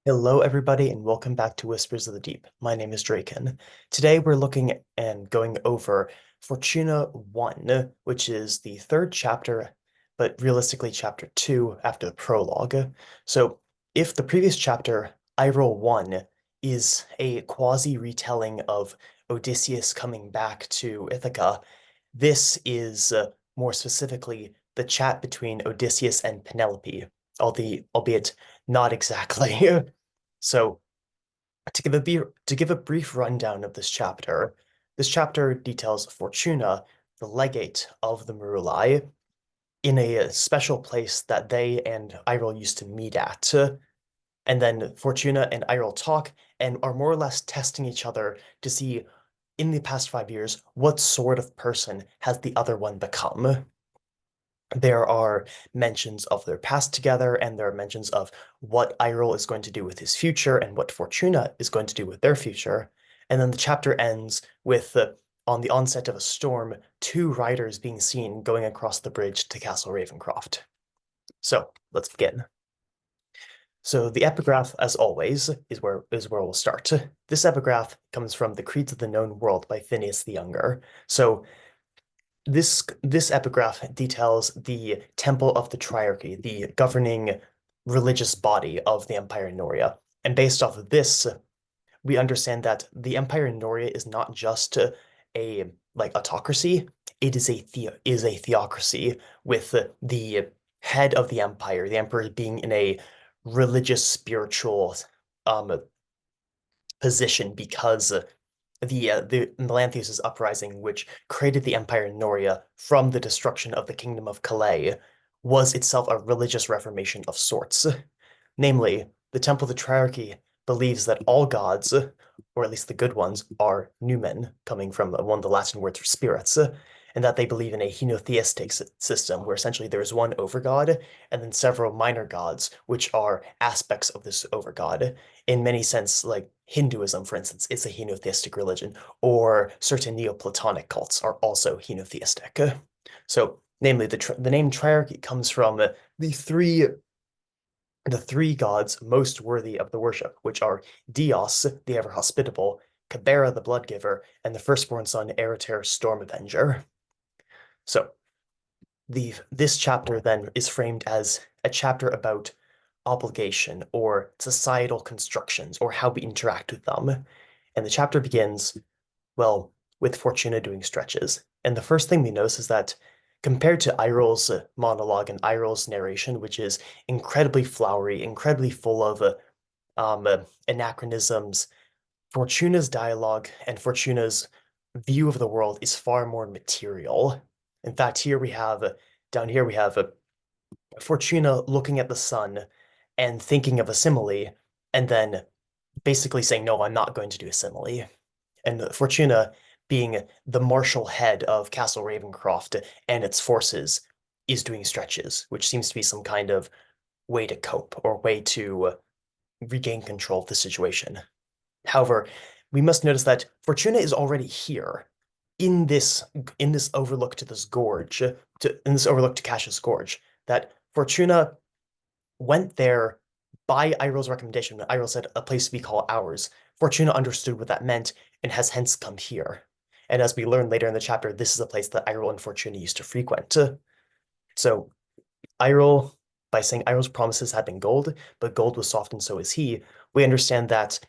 Hello, everybody, and welcome back to Whispers of the Deep. My name is Draken. Today, we're looking and going over Fortuna 1, which is the third chapter, but realistically, chapter 2 after the prologue. So, if the previous chapter, Iroh 1, is a quasi-retelling of Odysseus coming back to Ithaca, this is more specifically the chat between Odysseus and Penelope, albeit not exactly. So, to give a brief rundown of this chapter details Fortuna, the legate of the Murulai, in a special place that they and Iroh used to meet at. And then Fortuna and Iroh talk and are more or less testing each other to see, in the past 5 years, what sort of person has the other one become. There are mentions of their past together, and there are mentions of what Iroh is going to do with his future and what Fortuna is going to do with their future. And then the chapter ends with, on the onset of a storm, two riders being seen going across the bridge to Castle Ravencroft. So let's begin. So the epigraph, as always, is where we'll start. This epigraph comes from The Creeds of the Known World by Phineas the Younger. So this epigraph details the Temple of the Triarchy, the governing religious body of the Empire Noria. And based off of this, we understand that the Empire Noria is not just a autocracy, it is a theocracy with the head of the empire, the emperor being in a religious spiritual um position because the Melanthius' uprising, which created the Empire Noria from the destruction of the Kingdom of Calais, was itself a religious reformation of sorts. Namely, the Temple of the Triarchy believes that all gods, or at least the good ones, are numen, coming from one of the Latin words for spirits, and that they believe in a henotheistic system where essentially there is one overgod and then several minor gods, which are aspects of this overgod. In many sense, like Hinduism, for instance, is a henotheistic religion, or certain Neoplatonic cults are also henotheistic. So, namely, the name triarchy comes from the three the three gods most worthy of the worship, which are Dios, the ever hospitable, Cabera, the blood giver, and the firstborn son, Erater, storm avenger. So, this chapter then is framed as a chapter about obligation or societal constructions or how we interact with them. And the chapter begins, well, with Fortuna doing stretches. And the first thing we notice is that compared to Iroh's monologue and Iroh's narration, which is incredibly flowery, incredibly full of anachronisms, Fortuna's dialogue and Fortuna's view of the world is far more material. In fact, down here we have Fortuna looking at the sun and thinking of a simile, and then basically saying, no, I'm not going to do a simile. And Fortuna, being the martial head of Castle Ravencroft and its forces, is doing stretches, which seems to be some kind of way to cope or way to regain control of the situation. However, we must notice that Fortuna is already here in this in this overlook to this gorge, in this overlook to Cassius Gorge, that Fortuna went there by Iroh's recommendation. When Iroh said a place we call ours, Fortuna understood what that meant and has hence come here. And as we learn later in the chapter, this is a place that Iroh and Fortuna used to frequent. So Iroh, by saying Iroh's promises had been gold, but gold was soft and so is he, we understand that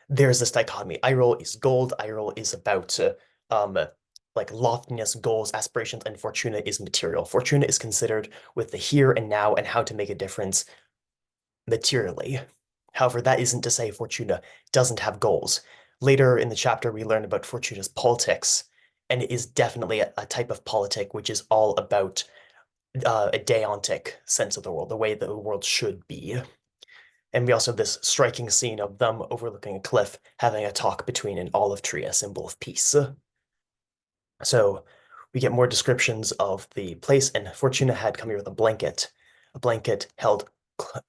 there's this dichotomy. Iroh is gold, Iroh is about um loftiness, goals, aspirations, and Fortuna is material. Fortuna is considered with the here and now and how to make a difference materially. However, that isn't to say Fortuna doesn't have goals. Later in the chapter, we learn about Fortuna's politics, and it is definitely a type of politic which is all about a deontic sense of the world, the way the world should be. And we also have this striking scene of them overlooking a cliff, having a talk between an olive tree, a symbol of peace. So we get more descriptions of the place, and Fortuna had come here with a blanket held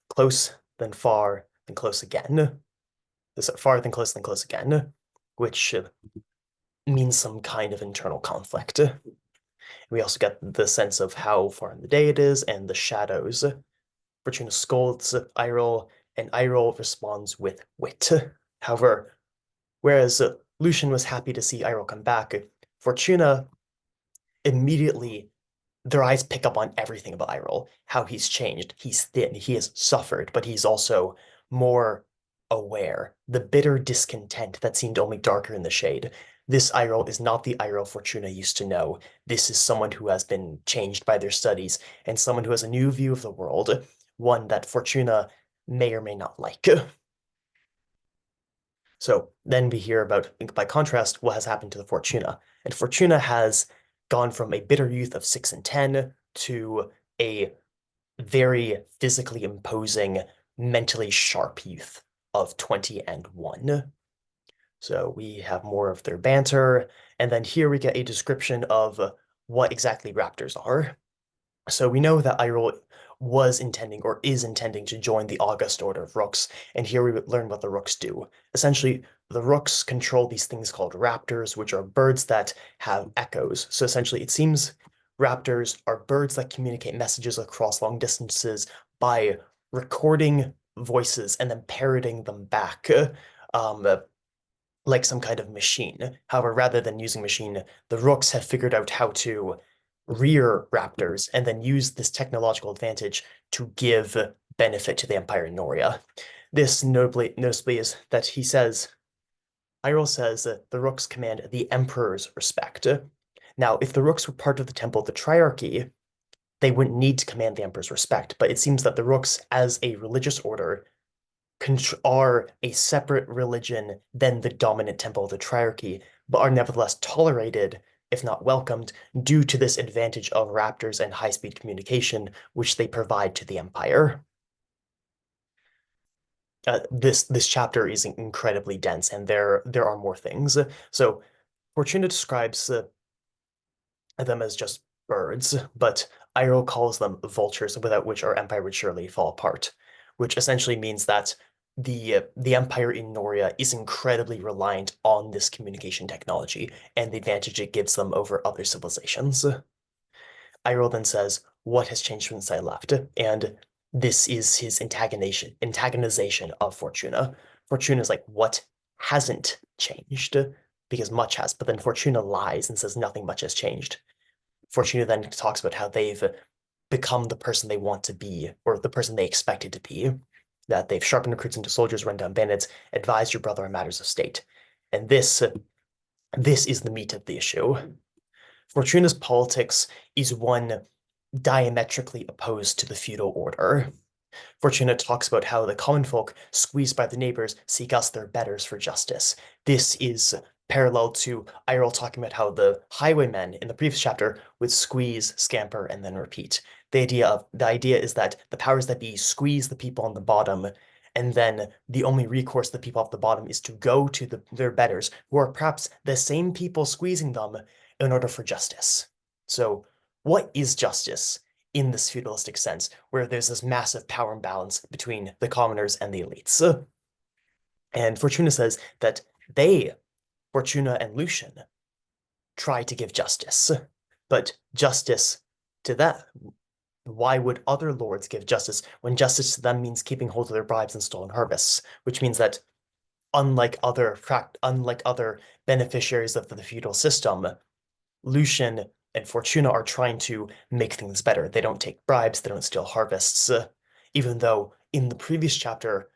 close, then far, then close again. This far, then close again, which means some kind of internal conflict. We also get the sense of how far in the day it is and the shadows. Fortuna scolds Iroh and Iroh responds with wit. However, whereas Lucian was happy to see Iroh come back, Fortuna immediately their eyes pick up on everything about Iroh, how he's changed. He's thin, he has suffered, but he's also more aware. The bitter discontent that seemed only darker in the shade. This Iroh is not the Iroh Fortuna used to know. This is someone who has been changed by their studies and someone who has a new view of the world, one that Fortuna may or may not like. So then we hear about, by contrast, what has happened to the Fortuna. And Fortuna has gone from a bitter youth of 6 and 10 to a very physically imposing, mentally sharp youth of 20 and 1. So we have more of their banter, and then here we get a description of what exactly raptors are. So we know that Iroh was intending or is intending to join the August Order of Rooks, and here we learn what the Rooks do. Essentially, the Rooks control these things called raptors, which are birds that have echoes. So essentially, it seems raptors are birds that communicate messages across long distances by recording voices and then parroting them back. Um, like some kind of machine. However, rather than using machine, the Rooks have figured out how to rear raptors and then use this technological advantage to give benefit to the Empire in Noria. This notably is that he says, Iroh says that the Rooks command the Emperor's respect. Now, if the Rooks were part of the Temple of the Triarchy, they wouldn't need to command the Emperor's respect, but it seems that the Rooks, as a religious order, are a separate religion than the dominant temple of the Triarchy, but are nevertheless tolerated, if not welcomed, due to this advantage of raptors and high-speed communication, which they provide to the Empire. This chapter is incredibly dense, and there are more things. So Fortuna describes them as just birds, but Iroh calls them vultures, without which our empire would surely fall apart, which essentially means that the empire in Noria is incredibly reliant on this communication technology and the advantage it gives them over other civilizations. Iroh then says, "What has changed since I left?" And this is his antagonization of Fortuna. Fortuna is like, "What hasn't changed?" Because much has, but then Fortuna lies and says nothing much has changed. Fortuna then talks about how they've become the person they want to be, or the person they expected to be, that they've sharpened recruits into soldiers, run down bandits, advised your brother on matters of state. And this is the meat of the issue. Fortuna's politics is one diametrically opposed to the feudal order. Fortuna talks about how the common folk, squeezed by the neighbors, seek us their betters for justice. This is parallel to Iroh talking about how the highwaymen in the previous chapter would squeeze, scamper, and then repeat. The idea is that the powers that be squeeze the people on the bottom, and then the only recourse the people off the bottom is to go to their betters, who are perhaps the same people squeezing them, in order for justice. So, what is justice in this feudalistic sense, where there's this massive power imbalance between the commoners and the elites? And Fortuna says that Fortuna and Lucian, try to give justice, but justice to them. Why would other lords give justice when justice to them means keeping hold of their bribes and stolen harvests? Which means that unlike other beneficiaries of the feudal system, Lucian and Fortuna are trying to make things better. They don't take bribes, they don't steal harvests, even though in the previous chapter,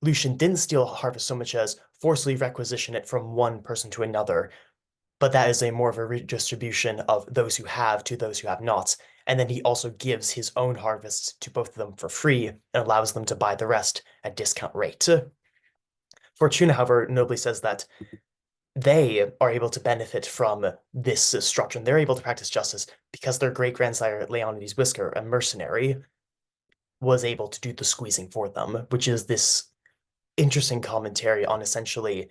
Lucian didn't steal harvest so much as forcibly requisition it from one person to another, but that is a more of a redistribution of those who have to those who have not. And then he also gives his own harvests to both of them for free and allows them to buy the rest at discount rate. Fortuna, however, nobly says that they are able to benefit from this structure, and they're able to practice justice because their great-grandsire, Leonidas Whisker, a mercenary, was able to do the squeezing for them, which is this interesting commentary on essentially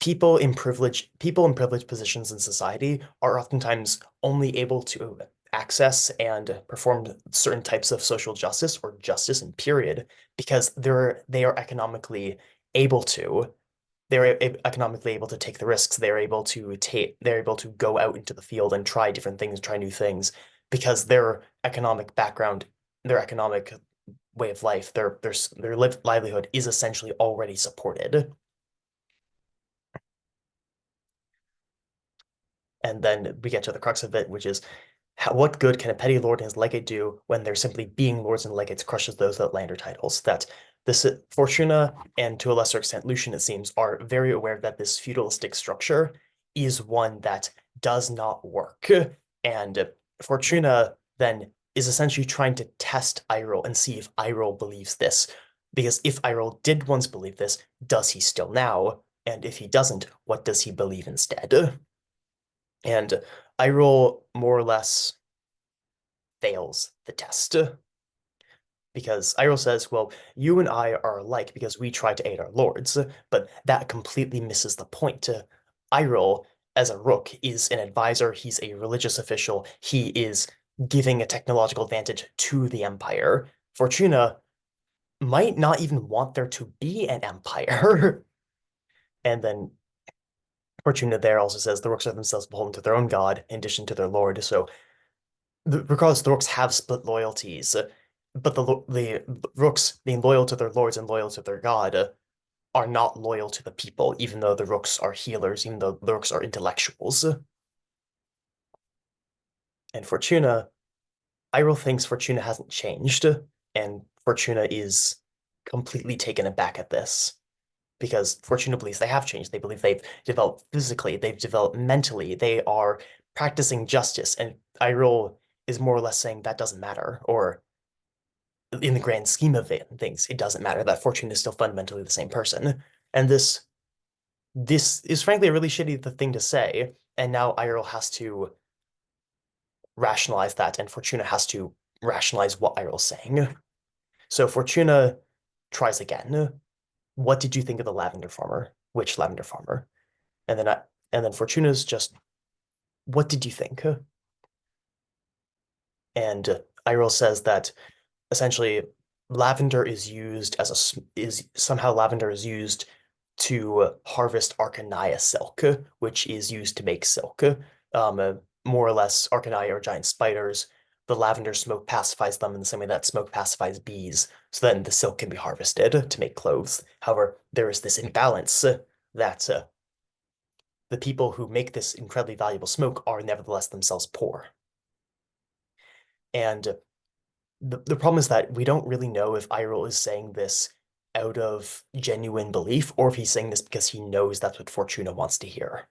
people in privileged positions in society are oftentimes only able to access and perform certain types of social justice or justice in period because they are economically able to take the risks. They're able to go out into the field and try different things, try new things because their economic background, their economic way of life, their livelihood is essentially already supported. And then we get to the crux of it, which is what good can a petty lord and his legate do when they're simply being lords and legates crushes those that land or titles? That this Fortuna and to a lesser extent Lucian, it seems, are very aware that this feudalistic structure is one that does not work. And Fortuna then is essentially trying to test Iroh and see if Iroh believes this. Because if Iroh did once believe this, does he still now? And if he doesn't, what does he believe instead? And Iroh more or less fails the test because Iroh says, well, you and I are alike because we try to aid our lords, but that completely misses the point. Iroh, as a rook, is an advisor, he's a religious official, he is giving a technological advantage to the empire. Fortuna might not even want there to be an empire. And then Fortuna there also says the rooks are themselves beholden to their own god in addition to their lord, so regardless, the rooks have split loyalties, but the rooks being loyal to their lords and loyal to their god are not loyal to the people, even though the rooks are healers, even though the rooks are intellectuals. And Fortuna, Iroh thinks Fortuna hasn't changed, and Fortuna is completely taken aback at this because Fortuna believes they have changed. They believe they've developed physically, they've developed mentally, they are practicing justice, and Iroh is more or less saying that doesn't matter, or in the grand scheme of things, it doesn't matter that Fortune is still fundamentally the same person. And this is frankly a really shitty thing to say. And now Iroh has to rationalize that, and Fortuna has to rationalize what Iroh's saying. So Fortuna tries again. What did you think of the lavender farmer? Which lavender farmer? And then Fortuna's just, what did you think? And Iroh says that essentially lavender is used as is somehow lavender is used to harvest Arcanaya silk, which is used to make silk. More or less, Arcanaya are giant spiders. The lavender smoke pacifies them in the same way that smoke pacifies bees, so then the silk can be harvested to make clothes. However, there is this imbalance that the people who make this incredibly valuable smoke are nevertheless themselves poor. And the problem is that we don't really know if Iroh is saying this out of genuine belief or if he's saying this because he knows that's what Fortuna wants to hear.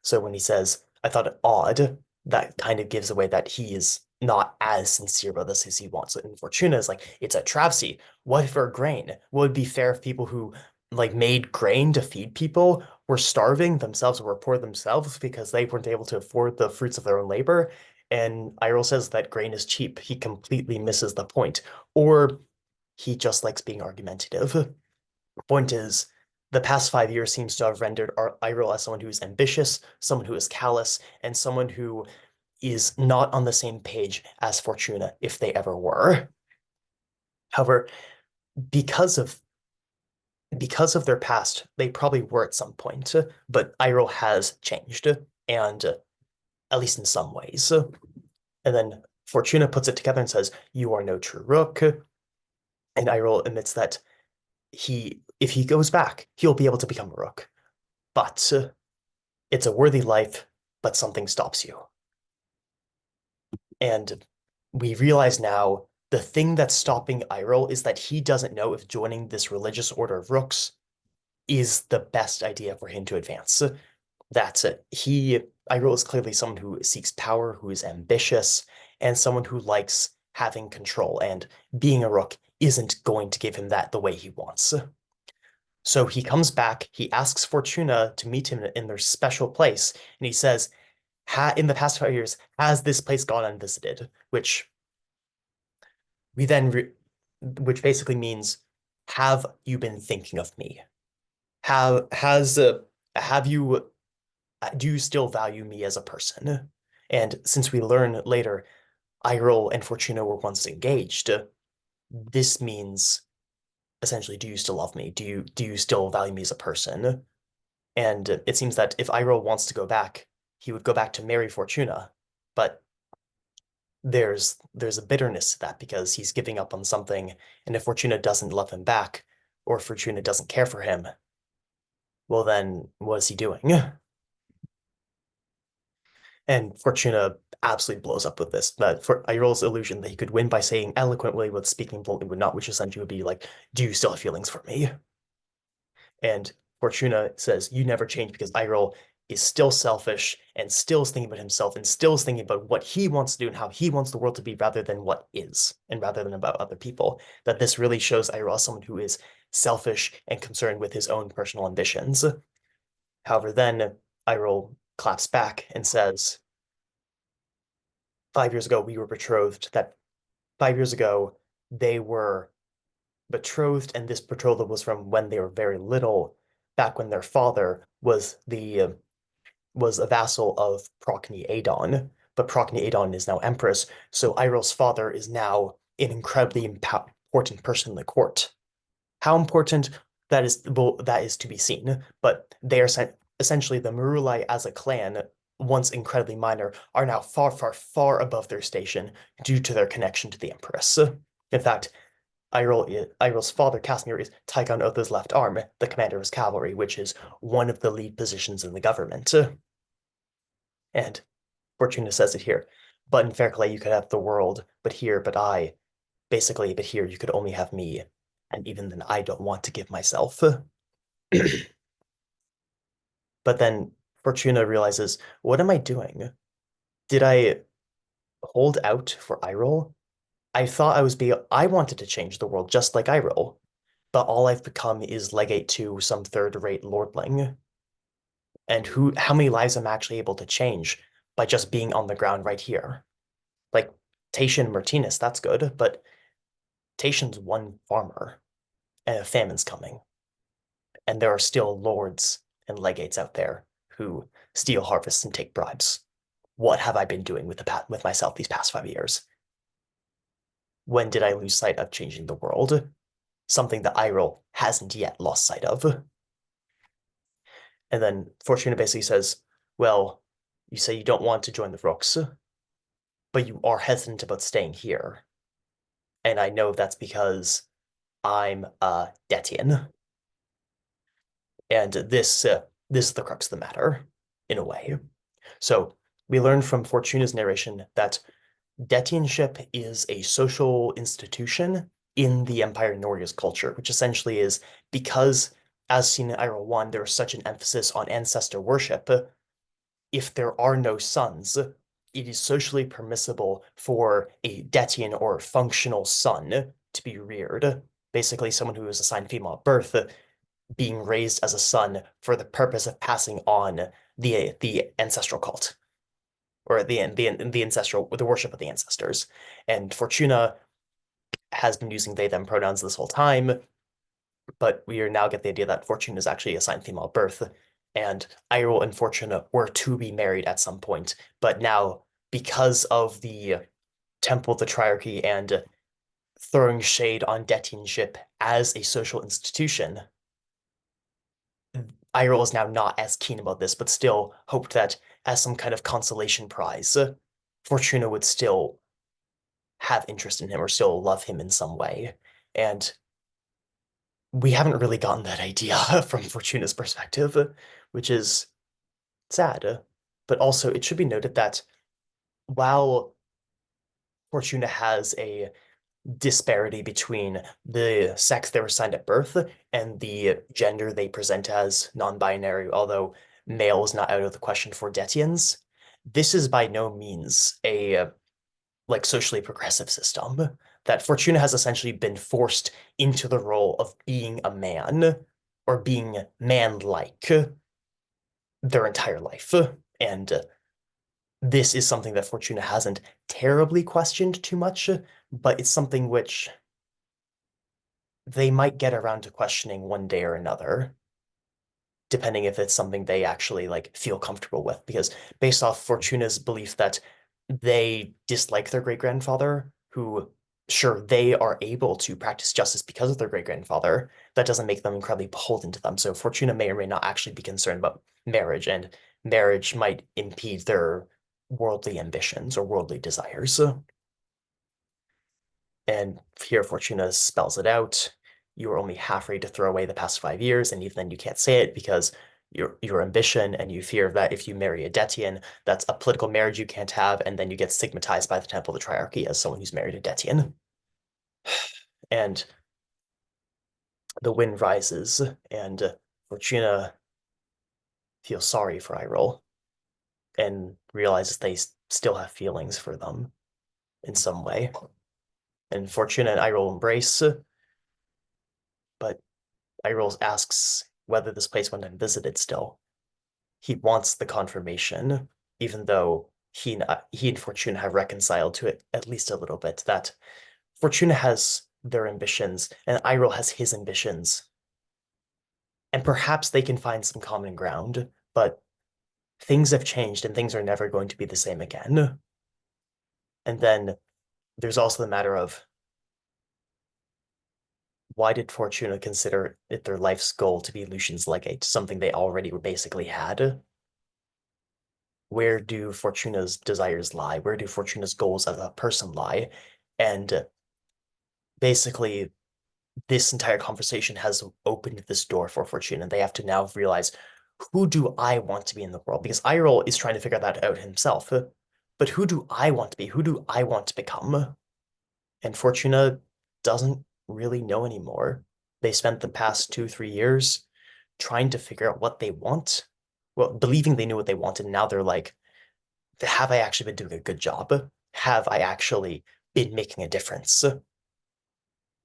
So when he says, I thought it odd, that kind of gives away that he is not as sincere about this as he wants it. And Fortuna is like, it's a travesty. What for grain? What would be fair if people who like made grain to feed people were starving themselves or were poor themselves because they weren't able to afford the fruits of their own labor? And Iroh says that grain is cheap. He completely misses the point. Or he just likes being argumentative. Point is, the past 5 years seems to have rendered Iroh as someone who is ambitious, someone who is callous, and someone who is not on the same page as Fortuna, if they ever were. However, because of because of their past, they probably were at some point, but Iroh has changed, and at least in some ways. And then Fortuna puts it together and says, "You are no true rook." And Iroh admits that if he goes back, he'll be able to become a rook. But it's a worthy life, but something stops you. And we realize now the thing that's stopping Iroh is that he doesn't know if joining this religious order of rooks is the best idea for him to advance. That's it. Iroh is clearly someone who seeks power, who is ambitious, and someone who likes having control. And being a rook isn't going to give him that the way he wants. So he comes back, he asks Fortuna to meet him in their special place, and he says, in the past 5 years, has this place gone unvisited? We then, which basically means, have you been thinking of me? Have you, do you still value me as a person? And since we learn later, Iroh and Fortuna were once engaged, this means essentially, do you still love me? Do you still value me as a person? And it seems that if Iroh wants to go back, he would go back to marry Fortuna. But there's a bitterness to that because he's giving up on something, and if Fortuna doesn't love him back, or Fortuna doesn't care for him, well then what is he doing? And Fortuna absolutely blows up with this. That for Airol's illusion that he could win by saying eloquently what speaking bluntly would not, which essentially would be like, "Do you still have feelings for me?" And Fortuna says, "You never change," because Airol is still selfish and still is thinking about himself and still is thinking about what he wants to do and how he wants the world to be rather than what is and rather than about other people. That this really shows Airol as someone who is selfish and concerned with his own personal ambitions. However, then Airol claps back and says, 5 years ago we were betrothed. That 5 years ago they were betrothed, and this betrothal was from when they were very little, back when their father was a vassal of Procne Adon, but Procne Adon is now empress, so Airol's father is now an incredibly important person in the court. How important that is, well, that is to be seen, but they are essentially the Maruli as a clan, once incredibly minor, are now far, far, far above their station due to their connection to the Empress. In fact, Airol's father, Casimir, is Tychon Otha's left arm, the commander of his cavalry, which is one of the lead positions in the government. And Fortuna says it here. But in Fairclay you could have the world, but I, basically, but here you could only have me. And even then I don't want to give myself. But then Fortuna realizes, what am I doing? Did I hold out for Airol? I wanted to change the world just like Airol, but all I've become is legate to some third-rate lordling. And how many lives am I actually able to change by just being on the ground right here? Like Tatian Martinez, that's good, but Tatian's one farmer, and a famine's coming. And there are still lords and legates out there who steal harvests and take bribes. What have I been doing with myself these past 5 years? When did I lose sight of changing the world? Something that Airol hasn't yet lost sight of. And then Fortuna basically says, well, you say you don't want to join the Rooks, but you are hesitant about staying here. And I know that's because I'm a Detian. And this is the crux of the matter, in a way. So we learn from Fortuna's narration that Detianship is a social institution in the Empire Noria's culture, which essentially is because, as seen in Iroh 1, there is such an emphasis on ancestor worship. If there are no sons, it is socially permissible for a Detian or functional son to be reared. Basically, someone who is assigned female at birth being raised as a son for the purpose of passing on the ancestral cult or the ancestral the worship of the ancestors. And Fortuna has been using they them pronouns this whole time, but we are now get the idea that Fortuna is actually assigned female birth, and Iroh and Fortuna were to be married at some point, but now because of the Temple of the Triarchy and throwing shade on Detianship as a social institution, Iroh is now not as keen about this, but still hoped that as some kind of consolation prize, Fortuna would still have interest in him or still love him in some way. And we haven't really gotten that idea from Fortuna's perspective, which is sad. But also, it should be noted that while Fortuna has a disparity between the sex they were assigned at birth and the gender they present as non-binary, although male is not out of the question for Detians, this is by no means a like socially progressive system. That Fortuna has essentially been forced into the role of being a man or being man-like their entire life. And this is something that Fortuna hasn't terribly questioned too much, but it's something which they might get around to questioning one day or another, depending if it's something they actually like feel comfortable with. Because based off Fortuna's belief that they dislike their great grandfather, who sure they are able to practice justice because of their great grandfather, that doesn't make them incredibly beholden to them. So Fortuna may or may not actually be concerned about marriage, and marriage might impede their worldly ambitions or worldly desires. And here Fortuna spells it out. You are only half ready to throw away the past 5 years, and even then you can't say it because your ambition, and you fear that if you marry a Detian, that's a political marriage you can't have, and then you get stigmatized by the Temple of the Triarchy as someone who's married a Detian. And the wind rises, and Fortuna feels sorry for Iroh and realizes they still have feelings for them in some way. And Fortuna and Iroh embrace, but Iroh asks whether this place went unvisited still. He wants the confirmation, even though he and Fortuna have reconciled to it at least a little bit, that Fortuna has their ambitions and Iroh has his ambitions. And perhaps they can find some common ground, but things have changed and things are never going to be the same again. And then there's also the matter of why did Fortuna consider it their life's goal to be Lucian's legate, something they already basically had? Where do Fortuna's desires lie? Where do Fortuna's goals as a person lie? And basically, this entire conversation has opened this door for Fortuna. They have to now realize, who do I want to be in the world? Because Iroh is trying to figure that out himself. But who do I want to be? Who do I want to become? And Fortuna doesn't really know anymore. They spent the past 2, 3 years trying to figure out what they want. Well, believing they knew what they wanted. And now they're like, have I actually been doing a good job? Have I actually been making a difference?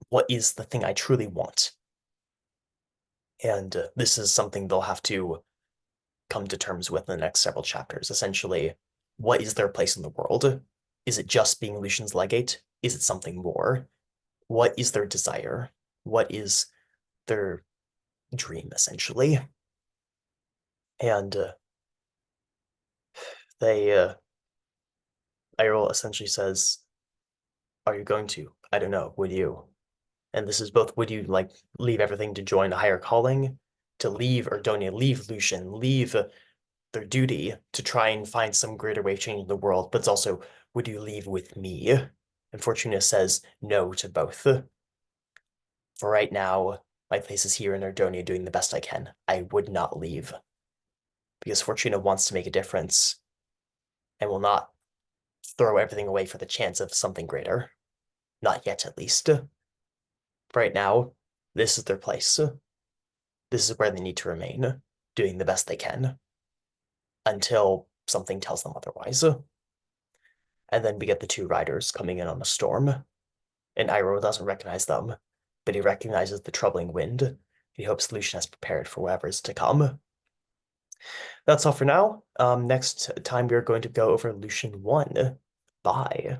What is the thing I truly want? And this is something they'll have to come to terms with in the next several chapters. Essentially, what is their place in the world? Is it just being Lucian's legate? Is it something more? What is their desire? What is their dream, essentially? And they, Iroh essentially says, "Are you going to? I don't know. Would you?" And this is both, would you like leave everything to join a higher calling, to leave Erdonia, leave Lucian, leave their duty to try and find some greater way of changing the world, but it's also, would you leave with me? And Fortuna says no to both. For right now, my place is here in Erdonia doing the best I can. I would not leave. Because Fortuna wants to make a difference and will not throw everything away for the chance of something greater. Not yet, at least. Right now, this is their place. This is where they need to remain, doing the best they can until something tells them otherwise. And then we get the two riders coming in on a storm, and Iroh doesn't recognize them, but he recognizes the troubling wind. He hopes Lucian has prepared for whatever's to come. That's all for now. Next time we're going to go over Lucian 1. Bye.